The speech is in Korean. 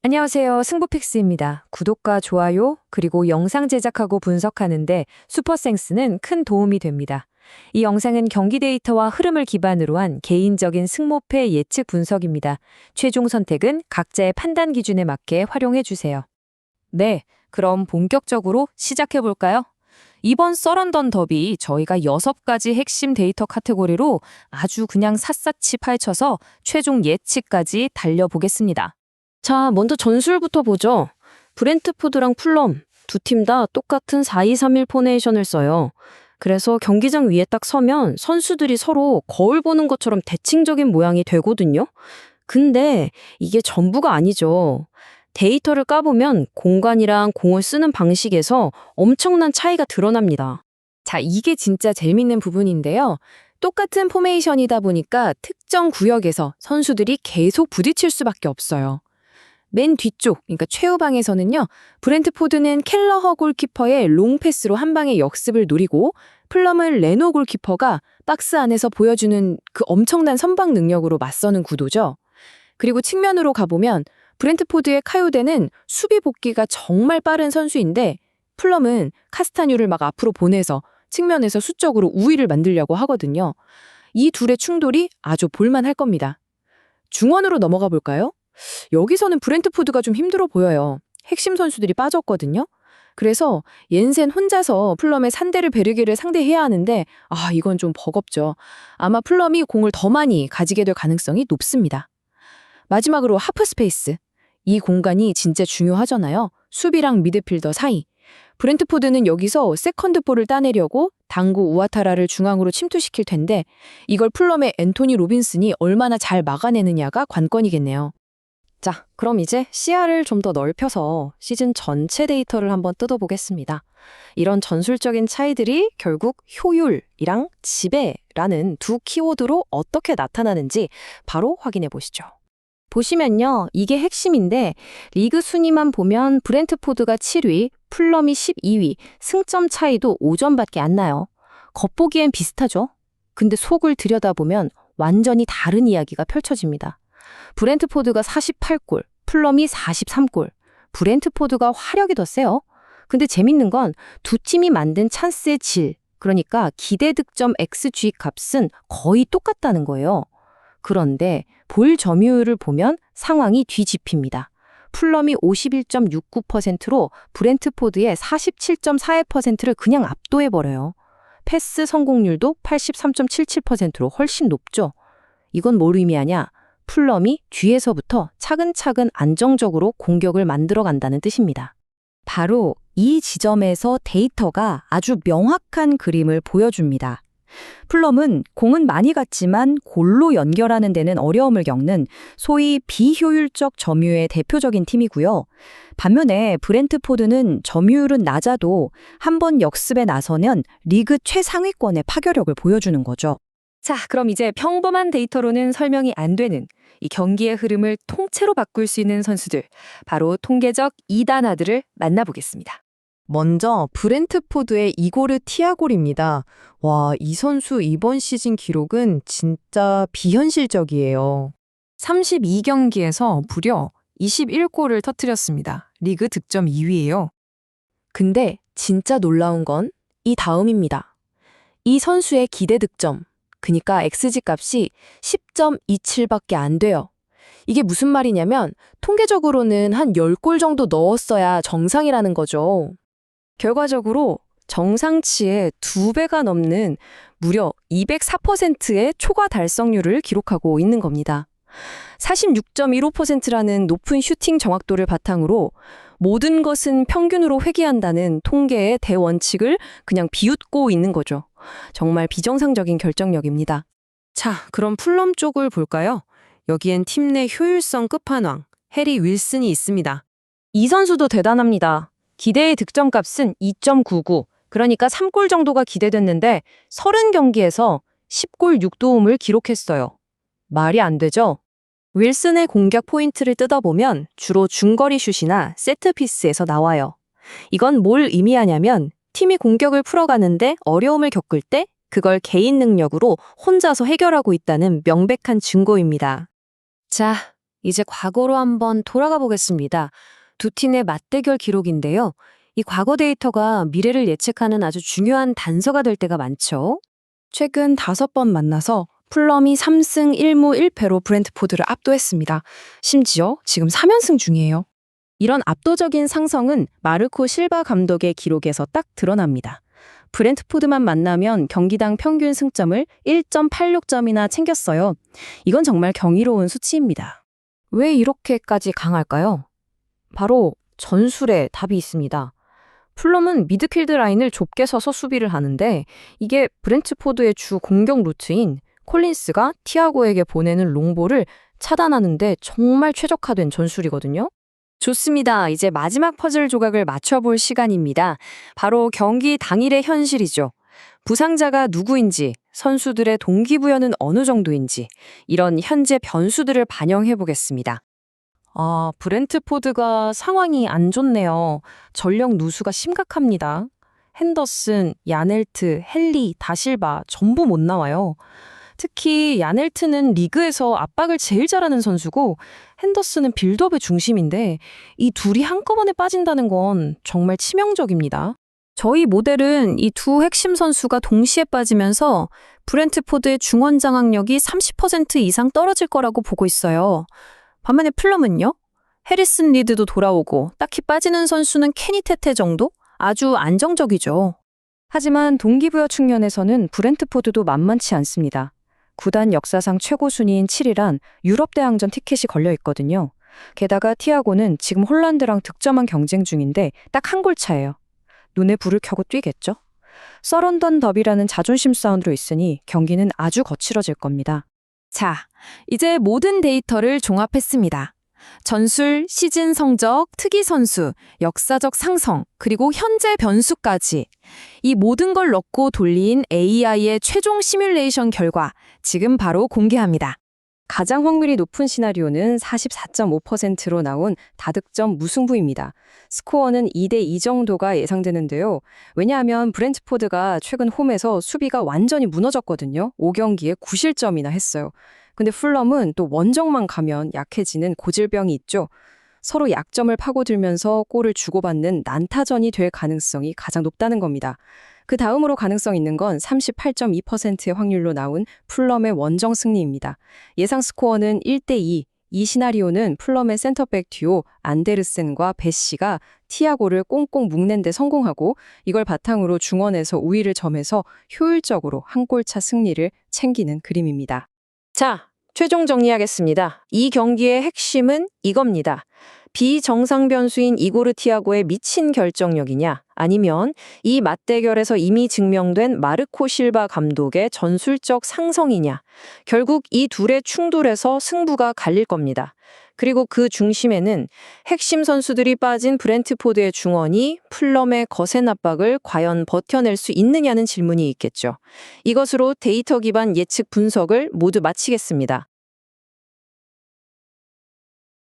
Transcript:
안녕하세요. 승부픽스입니다. 구독과 좋아요, 그리고 영상 제작하고 분석하는데 슈퍼센스는 큰 도움이 됩니다. 이 영상은 경기 데이터와 흐름을 기반으로 한 개인적인 승모패 예측 분석입니다. 최종 선택은 각자의 판단 기준에 맞게 활용해 주세요. 네, 그럼 본격적으로 시작해 볼까요? 이번 썰런던 더비 저희가 6가지 핵심 데이터 카테고리로 아주 그냥 샅샅이 파헤쳐서 최종 예측까지 달려보겠습니다. 자, 먼저 전술부터 보죠. 브렌트포드랑 풀럼 두 팀 다 똑같은 4-2-3-1 포메이션을 써요. 그래서 경기장 위에 딱 서면 선수들이 서로 거울 보는 것처럼 대칭적인 모양이 되거든요. 근데 이게 전부가 아니죠. 데이터를 까보면 공간이랑 공을 쓰는 방식에서 엄청난 차이가 드러납니다. 자, 이게 진짜 재밌는 부분인데요. 똑같은 포메이션이다 보니까 특정 구역에서 선수들이 계속 부딪힐 수밖에 없어요. 맨 뒤쪽, 그러니까 최후방에서는요, 브렌트포드는 켈러허 골키퍼의 롱패스로 한 방의 역습을 노리고 플럼은 레노 골키퍼가 박스 안에서 보여주는 그 엄청난 선방 능력으로 맞서는 구도죠. 그리고 측면으로 가보면 브렌트포드의 카요데는 수비 복귀가 정말 빠른 선수인데 플럼은 카스타뉴를 막 앞으로 보내서 측면에서 수적으로 우위를 만들려고 하거든요. 이 둘의 충돌이 아주 볼만할 겁니다. 중원으로 넘어가 볼까요? 여기서는 브렌트포드가 좀 힘들어 보여요. 핵심 선수들이 빠졌거든요. 그래서 옌센 혼자서 플럼의 산데르 베르게를 상대해야 하는데 이건 좀 버겁죠. 아마 플럼이 공을 더 많이 가지게 될 가능성이 높습니다. 마지막으로 하프 스페이스. 이 공간이 진짜 중요하잖아요. 수비랑 미드필더 사이. 브렌트포드는 여기서 세컨드 볼을 따내려고 당구 우아타라를 중앙으로 침투시킬 텐데 이걸 플럼의 앤토니 로빈슨이 얼마나 잘 막아내느냐가 관건이겠네요. 자, 그럼 이제 시야를 좀 더 넓혀서 시즌 전체 데이터를 한번 뜯어보겠습니다. 이런 전술적인 차이들이 결국 효율이랑 지배라는 두 키워드로 어떻게 나타나는지 바로 확인해 보시죠. 보시면요, 이게 핵심인데 리그 순위만 보면 브렌트포드가 7위, 풀럼이 12위, 승점 차이도 5점밖에 안 나요. 겉보기엔 비슷하죠? 근데 속을 들여다보면 완전히 다른 이야기가 펼쳐집니다. 브렌트포드가 48골, 풀럼이 43골. 브렌트포드가 화력이 더 세요. 근데 재밌는 건 두 팀이 만든 찬스의 질, 그러니까 기대 득점 XG 값은 거의 똑같다는 거예요. 그런데 볼 점유율을 보면 상황이 뒤집힙니다. 풀럼이 51.69%로 브렌트포드의 47.41%를 그냥 압도해버려요. 패스 성공률도 83.77%로 훨씬 높죠. 이건 뭘 의미하냐? 풀럼이 뒤에서부터 차근차근 안정적으로 공격을 만들어간다는 뜻입니다. 바로 이 지점에서 데이터가 아주 명확한 그림을 보여줍니다. 풀럼은 공은 많이 갔지만 골로 연결하는 데는 어려움을 겪는 소위 비효율적 점유의 대표적인 팀이고요. 반면에 브렌트포드는 점유율은 낮아도 한 번 역습에 나서면 리그 최상위권의 파괴력을 보여주는 거죠. 자, 그럼 이제 평범한 데이터로는 설명이 안 되는 이 경기의 흐름을 통째로 바꿀 수 있는 선수들, 바로 통계적 2단아들을 만나보겠습니다. 먼저 브렌트포드의 이고르 티아골입니다. 와, 이 선수 이번 시즌 기록은 진짜 비현실적이에요. 32경기에서 무려 21골을 터뜨렸습니다. 리그 득점 2위예요. 근데 진짜 놀라운 건 이 다음입니다. 이 선수의 기대 득점, 그러니까 XG 값이 10.27밖에 안 돼요. 이게 무슨 말이냐면 통계적으로는 한 10골 정도 넣었어야 정상이라는 거죠. 결과적으로 정상치의 2배가 넘는 무려 204%의 초과 달성률을 기록하고 있는 겁니다. 46.15%라는 높은 슈팅 정확도를 바탕으로 모든 것은 평균으로 회귀한다는 통계의 대원칙을 그냥 비웃고 있는 거죠. 정말 비정상적인 결정력입니다. 자, 그럼 풀럼 쪽을 볼까요? 여기엔 팀 내 효율성 끝판왕, 해리 윌슨이 있습니다. 이 선수도 대단합니다. 기대의 득점값은 2.99, 그러니까 3골 정도가 기대됐는데 30경기에서 10골 6도움을 기록했어요. 말이 안 되죠? 윌슨의 공격 포인트를 뜯어보면 주로 중거리 슛이나 세트피스에서 나와요. 이건 뭘 의미하냐면 팀이 공격을 풀어가는데 어려움을 겪을 때 그걸 개인 능력으로 혼자서 해결하고 있다는 명백한 증거입니다. 자, 이제 과거로 한번 돌아가 보겠습니다. 두 팀의 맞대결 기록인데요. 이 과거 데이터가 미래를 예측하는 아주 중요한 단서가 될 때가 많죠. 최근 5번 만나서 풀럼이 3승 1무 1패로 브렌트포드를 압도했습니다. 심지어 지금 3연승 중이에요. 이런 압도적인 상성은 마르코 실바 감독의 기록에서 딱 드러납니다. 브렌트포드만 만나면 경기당 평균 승점을 1.86점이나 챙겼어요. 이건 정말 경이로운 수치입니다. 왜 이렇게까지 강할까요? 바로 전술에 답이 있습니다. 풀럼은 미드필드 라인을 좁게 서서 수비를 하는데 이게 브렌트포드의 주 공격 루트인 콜린스가 티아고에게 보내는 롱볼을 차단하는데 정말 최적화된 전술이거든요. 좋습니다. 이제 마지막 퍼즐 조각을 맞춰볼 시간입니다. 바로 경기 당일의 현실이죠. 부상자가 누구인지, 선수들의 동기부여는 어느 정도인지, 이런 현재 변수들을 반영해 보겠습니다. 브렌트포드가 상황이 안 좋네요. 전력 누수가 심각합니다. 핸더슨, 야넬트, 헨리, 다실바 전부 못 나와요. 특히 야넬트는 리그에서 압박을 제일 잘하는 선수고 핸더슨은 빌드업의 중심인데 이 둘이 한꺼번에 빠진다는 건 정말 치명적입니다. 저희 모델은 이 두 핵심 선수가 동시에 빠지면서 브렌트포드의 중원 장악력이 30% 이상 떨어질 거라고 보고 있어요. 반면에 풀럼은요? 해리슨 리드도 돌아오고 딱히 빠지는 선수는 케니 테테 정도? 아주 안정적이죠. 하지만 동기부여 측면에서는 브렌트포드도 만만치 않습니다. 구단 역사상 최고 순위인 7위란 유럽 대항전 티켓이 걸려 있거든요. 게다가 티아고는 지금 홀란드랑 득점한 경쟁 중인데 딱 한 골 차예요. 눈에 불을 켜고 뛰겠죠? 서런던 더비라는 자존심 사운드로 있으니 경기는 아주 거칠어질 겁니다. 자, 이제 모든 데이터를 종합했습니다. 전술, 시즌 성적, 특이 선수, 역사적 상성, 그리고 현재 변수까지. 이 모든 걸 넣고 돌린 AI의 최종 시뮬레이션 결과 지금 바로 공개합니다. 가장 확률이 높은 시나리오는 44.5%로 나온 다득점 무승부입니다. 스코어는 2대2 정도가 예상되는데요. 왜냐하면 브렌트포드가 최근 홈에서 수비가 완전히 무너졌거든요. 5경기에 9실점이나 했어요. 근데 풀럼은 또 원정만 가면 약해지는 고질병이 있죠. 서로 약점을 파고들면서 골을 주고받는 난타전이 될 가능성이 가장 높다는 겁니다. 그 다음으로 가능성 있는 건 38.2%의 확률로 나온 풀럼의 원정 승리입니다. 예상 스코어는 1대2. 이 시나리오는 풀럼의 센터백 듀오 안데르센과 베시가 티아고를 꽁꽁 묶는 데 성공하고 이걸 바탕으로 중원에서 우위를 점해서 효율적으로 한 골차 승리를 챙기는 그림입니다. 자, 최종 정리하겠습니다. 이 경기의 핵심은 이겁니다. 비정상 변수인 이고르 티아고의 미친 결정력이냐, 아니면 이 맞대결에서 이미 증명된 마르코 실바 감독의 전술적 상성이냐. 결국 이 둘의 충돌에서 승부가 갈릴 겁니다. 그리고 그 중심에는 핵심 선수들이 빠진 브렌트포드의 중원이 풀럼의 거센 압박을 과연 버텨낼 수 있느냐는 질문이 있겠죠. 이것으로 데이터 기반 예측 분석을 모두 마치겠습니다.